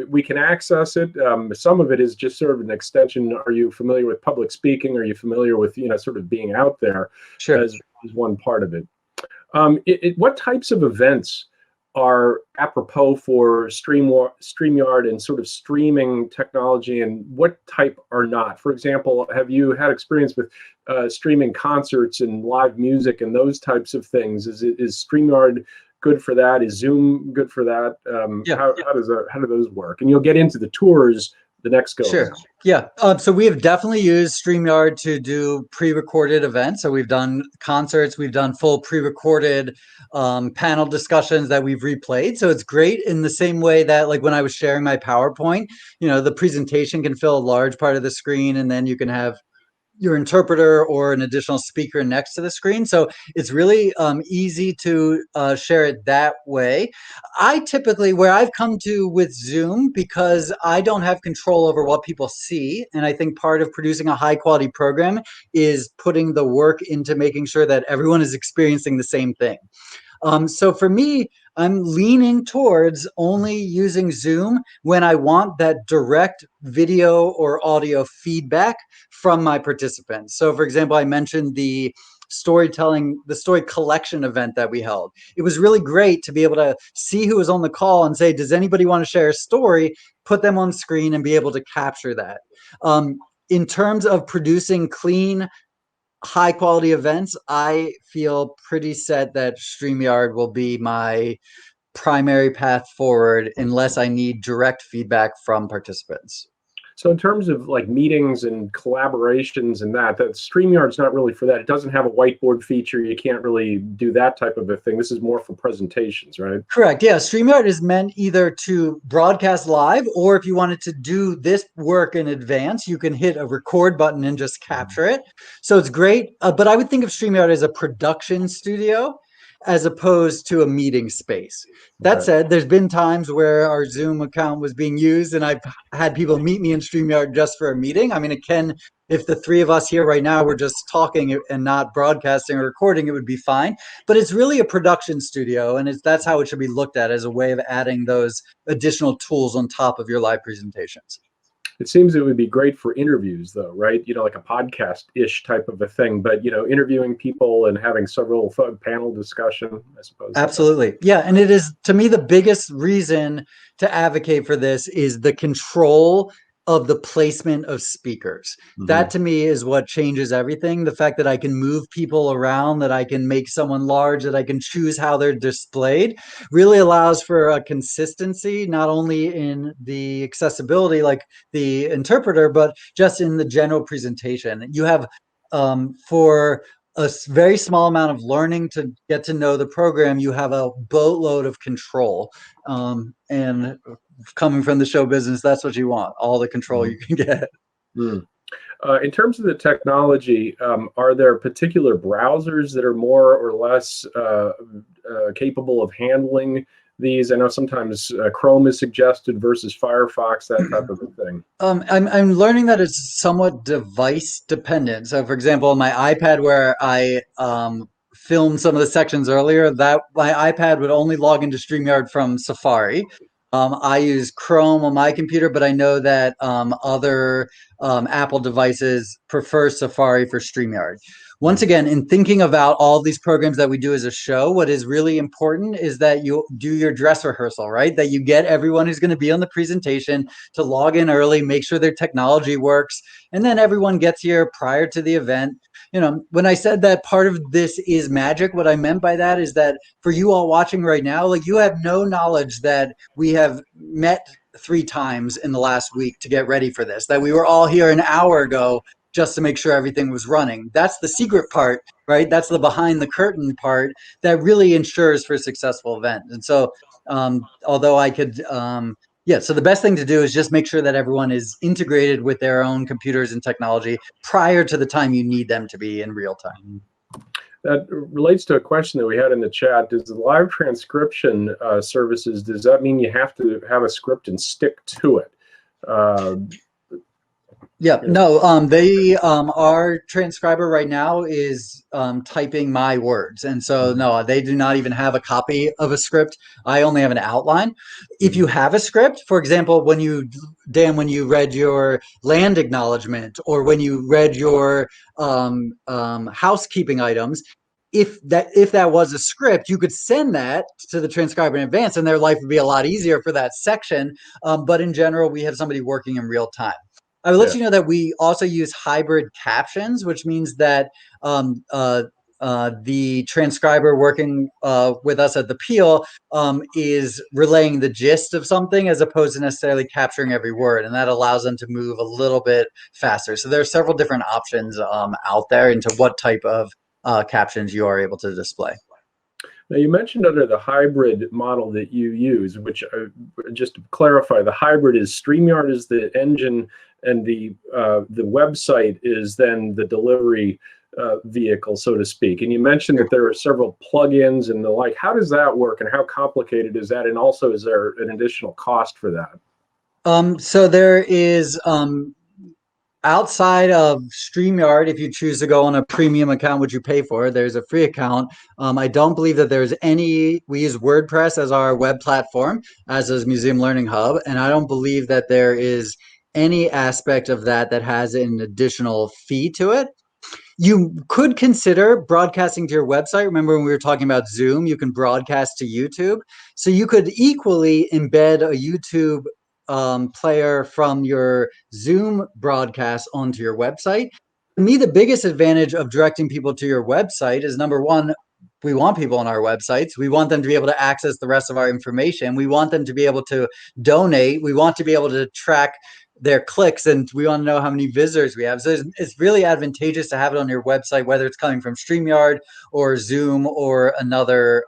we can access it. Some of it is just sort of an extension. Are you familiar with public speaking? Are you familiar with, sort of being out there? Sure. As one part of it. What types of events are apropos for StreamYard and sort of streaming technology, and what type are not? For example, have you had experience with streaming concerts and live music and those types of things? Is StreamYard good for that? Is Zoom good for that? Yeah. How do those work? And you'll get into the tours the next go Sure. around? Yeah. So we have definitely used StreamYard to do pre-recorded events. So we've done concerts, we've done full pre-recorded panel discussions that we've replayed. So it's great in the same way that, like, when I was sharing my PowerPoint, the presentation can fill a large part of the screen, and then you can have your interpreter or an additional speaker next to the screen. So it's really easy to share it that way. I typically, where I've come to with Zoom, because I don't have control over what people see, and I think part of producing a high quality program is putting the work into making sure that everyone is experiencing the same thing. So for me, I'm leaning towards only using Zoom when I want that direct video or audio feedback from my participants. So, for example, I mentioned the story collection event that we held. It was really great to be able to see who was on the call and say, does anybody want to share a story? Put them on screen and be able to capture that. In terms of producing clean, high quality events, I feel pretty set that StreamYard will be my primary path forward unless I need direct feedback from participants. So in terms of like meetings and collaborations and that StreamYard's not really for that. It doesn't have a whiteboard feature. You can't really do that type of a thing. This is more for presentations, right? Correct. Yeah. StreamYard is meant either to broadcast live, or if you wanted to do this work in advance, you can hit a record button and just capture it. So it's great. But I would think of StreamYard as a production studio as opposed to a meeting space. That Okay. said, there's been times where our Zoom account was being used and I've had people meet me in StreamYard just for a meeting. I mean, it can, if the three of us here right now were just talking and not broadcasting or recording, it would be fine. But it's really a production studio, and that's how it should be looked at, as a way of adding those additional tools on top of your live presentations. It seems it would be great for interviews, though, right? Like a podcast-ish type of a thing. But interviewing people and having several panel discussion, I suppose. Absolutely. Yeah. And it is, to me, the biggest reason to advocate for this is the control of the placement of speakers. That to me is what changes everything. The fact that I can move people around, that I can make someone large, that I can choose how they're displayed, really allows for a consistency, not only in the accessibility, like the interpreter, but just in the general presentation. You have, for a very small amount of learning to get to know the program, you have a boatload of control. And coming from the show business, that's what you want, all the control you can get. Mm. In terms of the technology, are there particular browsers that are more or less capable of handling these? I know sometimes Chrome is suggested versus Firefox, that type of a thing. I'm learning that it's somewhat device dependent. So, for example, on my iPad, where I filmed some of the sections earlier, that my iPad would only log into StreamYard from Safari. I use Chrome on my computer, but I know that other Apple devices prefer Safari for StreamYard. Once again, in thinking about all these programs that we do as a show, what is really important is that you do your dress rehearsal, right? That you get everyone who's going to be on the presentation to log in early, make sure their technology works, and then everyone gets here prior to the event. When I said that part of this is magic, what I meant by that is that for you all watching right now, like, you have no knowledge that we have met 3 times in the last week to get ready for this, that we were all here an hour ago just to make sure everything was running. That's the secret part, right? That's the behind the curtain part that really ensures for a successful event. And so, although I could, so the best thing to do is just make sure that everyone is integrated with their own computers and technology prior to the time you need them to be in real time. That relates to a question that we had in the chat. Does the live transcription services, does that mean you have to have a script and stick to it? Our transcriber right now is typing my words. And so, no, they do not even have a copy of a script. I only have an outline. If you have a script, for example, when you read your land acknowledgement, or when you read your housekeeping items, if that was a script, you could send that to the transcriber in advance, and their life would be a lot easier for that section. But in general, we have somebody working in real time. I will let you know that we also use hybrid captions, which means that the transcriber working with us at the Peel is relaying the gist of something as opposed to necessarily capturing every word, and that allows them to move a little bit faster. So there are several different options out there into what type of captions you are able to display. Now, you mentioned under the hybrid model that you use, which just to clarify, the hybrid is StreamYard is the engine, and the website is then the delivery vehicle, so to speak. And you mentioned that there are several plugins and the like. How does that work, and how complicated is that? And also, is there an additional cost for that? So there is outside of StreamYard, if you choose to go on a premium account, which you pay for, there's a free account. I don't believe that there's any, we use WordPress as our web platform, as does Museum Learning Hub, and I don't believe that there is any aspect of that that has an additional fee to it. You could consider broadcasting to your website. Remember when we were talking about Zoom, you can broadcast to YouTube. So you could equally embed a YouTube player from your Zoom broadcast onto your website. To me, the biggest advantage of directing people to your website is number one, we want people on our websites. We want them to be able to access the rest of our information. We want them to be able to donate. We want to be able to track their clicks, and we want to know how many visitors we have. So it's really advantageous to have it on your website, whether it's coming from StreamYard or Zoom or another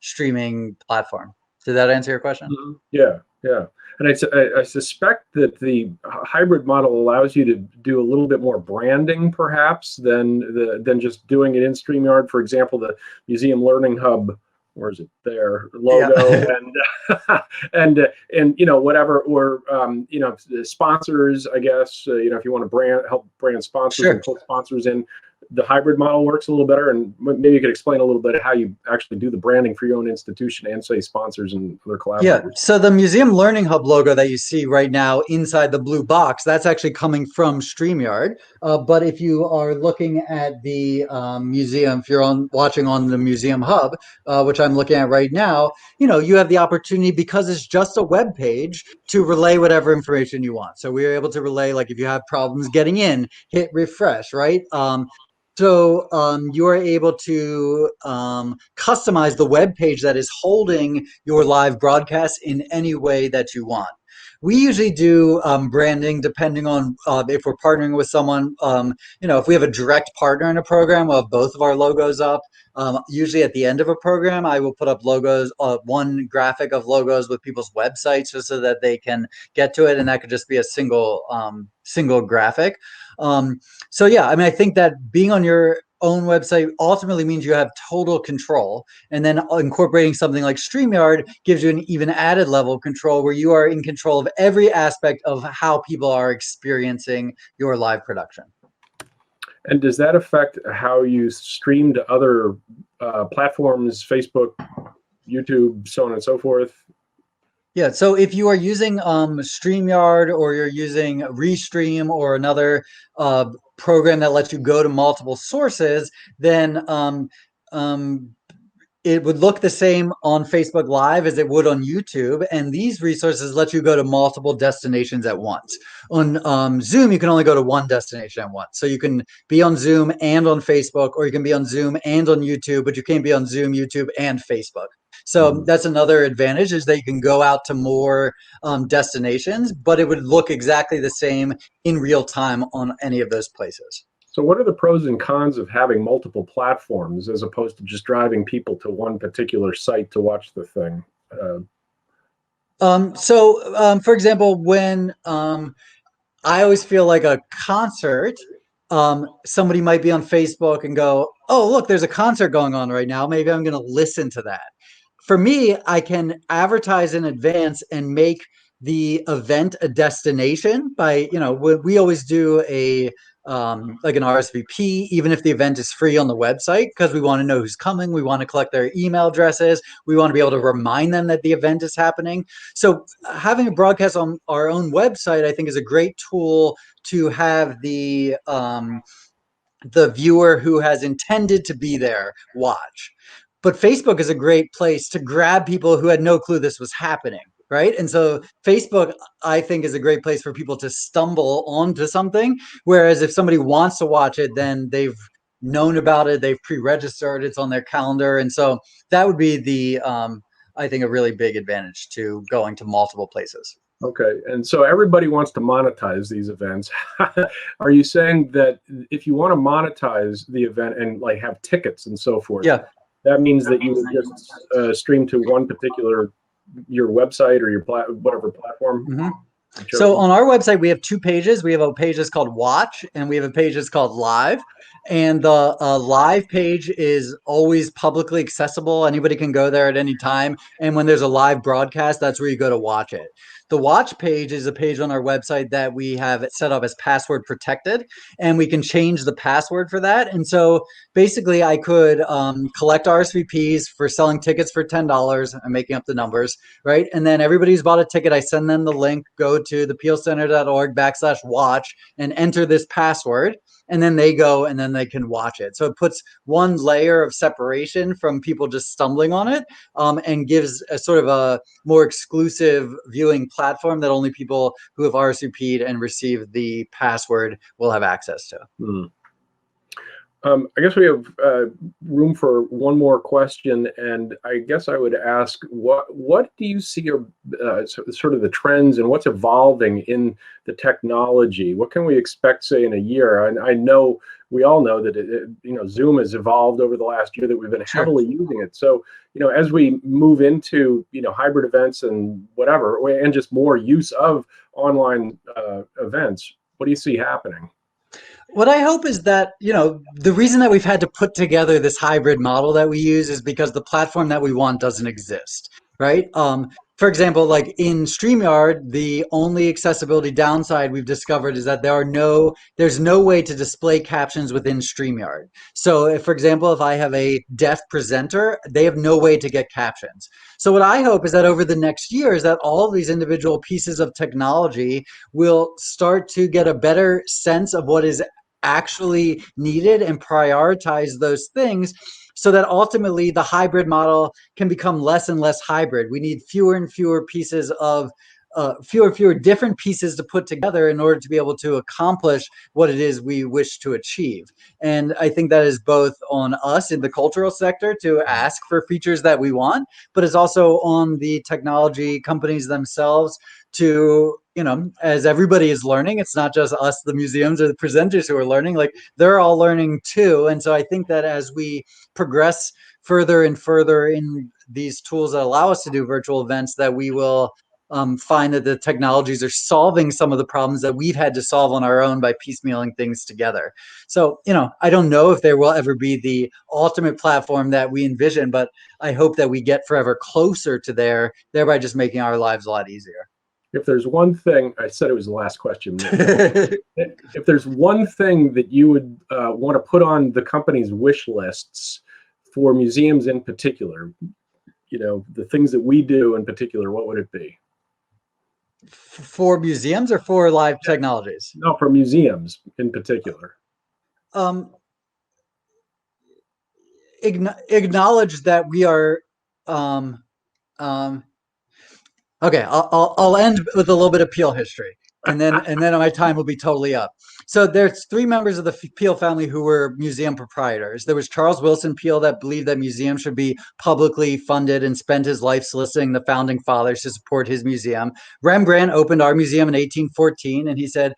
streaming platform. Did that answer your question? Mhm. Yeah, yeah. And I suspect that the hybrid model allows you to do a little bit more branding, perhaps, than just doing it in StreamYard. For example, the Museum Learning Hub, where is it there, logo, Yeah. and whatever, or the sponsors, I guess, if you want to help brand sponsors Sure. and put sponsors in. The hybrid model works a little better, and maybe you could explain a little bit how you actually do the branding for your own institution and say sponsors and other Yeah, collaborators. so the Museum Learning Hub logo that you see right now inside the blue box, that's actually coming from StreamYard. But if you are looking at the museum, if you're watching on the Museum Hub, which I'm looking at right now, you have the opportunity, because it's just a web page, to relay whatever information you want. So we are able to relay, like if you have problems getting in, hit refresh, right? So you are able to customize the web page that is holding your live broadcast in any way that you want. We usually do branding depending on if we're partnering with someone. If we have a direct partner in a program, we'll have both of our logos up. Usually at the end of a program, I will put up logos, one graphic of logos with people's websites, just so that they can get to it, and that could just be a single graphic. So yeah, I mean, I think that being on your own website ultimately means you have total control, and then incorporating something like StreamYard gives you an even added level of control, where you are in control of every aspect of how people are experiencing your live production. And does that affect how you stream to other platforms, Facebook, YouTube, so on and so forth? Yeah, so if you are using StreamYard, or you're using Restream or another program that lets you go to multiple sources, then it would look the same on Facebook Live as it would on YouTube, and these resources let you go to multiple destinations at once. On Zoom, you can only go to one destination at once. So you can be on Zoom and on Facebook, or you can be on Zoom and on YouTube, but you can't be on Zoom, YouTube, and Facebook. So that's another advantage, is that you can go out to more destinations, but it would look exactly the same in real time on any of those places. So what are the pros and cons of having multiple platforms as opposed to just driving people to one particular site to watch the thing? For example, when I always feel like a concert, somebody might be on Facebook and go, "Oh, look, there's a concert going on right now. Maybe I'm going to listen to that." For me, I can advertise in advance and make the event a destination by, we always do a like an RSVP, even if the event is free on the website, because we want to know who's coming. We want to collect their email addresses. We want to be able to remind them that the event is happening. So having a broadcast on our own website, I think, is a great tool to have the viewer who has intended to be there watch. But Facebook is a great place to grab people who had no clue this was happening, right? And so Facebook, I think, is a great place for people to stumble onto something. Whereas if somebody wants to watch it, then they've known about it, they've pre-registered, it's on their calendar. And so that would be I think, a really big advantage to going to multiple places. Okay, and so everybody wants to monetize these events. Are you saying that if you want to monetize the event and like have tickets and so forth, Yeah. that means that you would just stream to one particular your website or your whatever platform? Mm-hmm. So on our website, we have two pages. We have a page that's called Watch, and we have a page that's called Live. And the live page is always publicly accessible. Anybody can go there at any time. And when there's a live broadcast, that's where you go to watch it. The Watch page is a page on our website that we have set up as password protected, and we can change the password for that. And so basically, I could collect RSVPs for selling tickets for $10. I'm making up the numbers, right? And then everybody who's bought a ticket, I send them the link, go to thepeelcenter.org/watch and enter this password. And then they go and then they can watch it. So it puts one layer of separation from people just stumbling on it, and gives a sort of a more exclusive viewing platform that only people who have RSVP'd and received the password will have access to. Hmm. I guess we have room for one more question, and I guess I would ask, what do you see are sort of the trends and what's evolving in the technology? What can we expect, say, in a year? And I know we all know that Zoom has evolved over the last year, that we've been heavily using it. So as we move into hybrid events and whatever, and just more use of online events, what do you see happening? What I hope is that, the reason that we've had to put together this hybrid model that we use is because the platform that we want doesn't exist, right? For example, like in StreamYard, the only accessibility downside we've discovered is that there's no way to display captions within StreamYard. So if, for example, if I have a deaf presenter, they have no way to get captions. So what I hope is that over the next year is that all of these individual pieces of technology will start to get a better sense of what is actually needed and prioritize those things, so that ultimately the hybrid model can become less and less hybrid. We need fewer and fewer pieces of fewer different pieces to put together in order to be able to accomplish what it is we wish to achieve. And I think that is both on us in the cultural sector to ask for features that we want, but it's also on the technology companies themselves to, as everybody is learning, it's not just us, the museums or the presenters who are learning, like they're all learning too. And so I think that as we progress further and further in these tools that allow us to do virtual events, that we will find that the technologies are solving some of the problems that we've had to solve on our own by piecemealing things together. So, I don't know if there will ever be the ultimate platform that we envision, but I hope that we get forever closer to there, thereby just making our lives a lot easier. If there's one thing, I said it was the last question. If there's one thing that you would want to put on the company's wish lists for museums in particular, the things that we do in particular, what would it be? For museums or for live technologies? No, for museums in particular. Acknowledge that we are. Okay, I'll end with a little bit of Peel history, and then my time will be totally up. So there's three members of the Peel family who were museum proprietors. There was Charles Wilson Peel, that believed that museums should be publicly funded and spent his life soliciting the founding fathers to support his museum. Rembrandt opened our museum in 1814, and he said,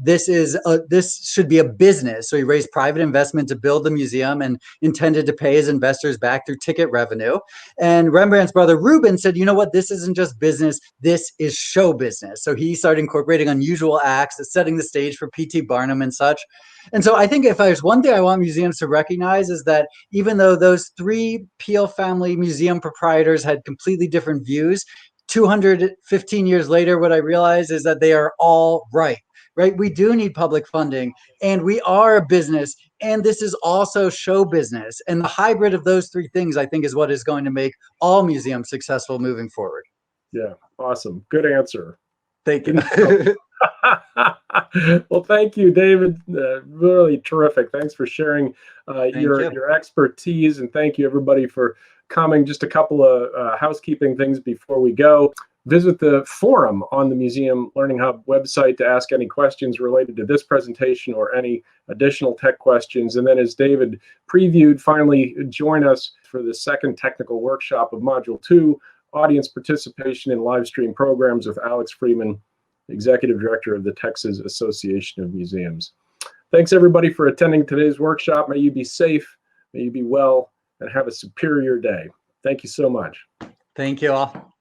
this should be a business. So he raised private investment to build the museum and intended to pay his investors back through ticket revenue. And Rembrandt's brother Rubens said, this isn't just business, this is show business. So he started incorporating unusual acts, setting the stage for P.T. Barnum and such. And so I think if there's one thing I want museums to recognize, is that even though those three Peel family museum proprietors had completely different views, 215 years later, what I realize is that they are all right. We do need public funding, and we are a business, and this is also show business. And the hybrid of those three things, I think, is what is going to make all museums successful moving forward. Yeah, awesome. Good answer. Thank you. Well, thank you, David. Really terrific. Thanks for sharing your expertise, and thank you, everybody, for coming. Just a couple of housekeeping things before we go. Visit the forum on the Museum Learning Hub website to ask any questions related to this presentation or any additional tech questions. And then, as David previewed, finally join us for the second technical workshop of Module 2, Audience Participation in Live Stream Programs, with Alex Freeman, Executive Director of the Texas Association of Museums. Thanks, everybody, for attending today's workshop. May you be safe, may you be well, and have a superior day. Thank you so much. Thank you all.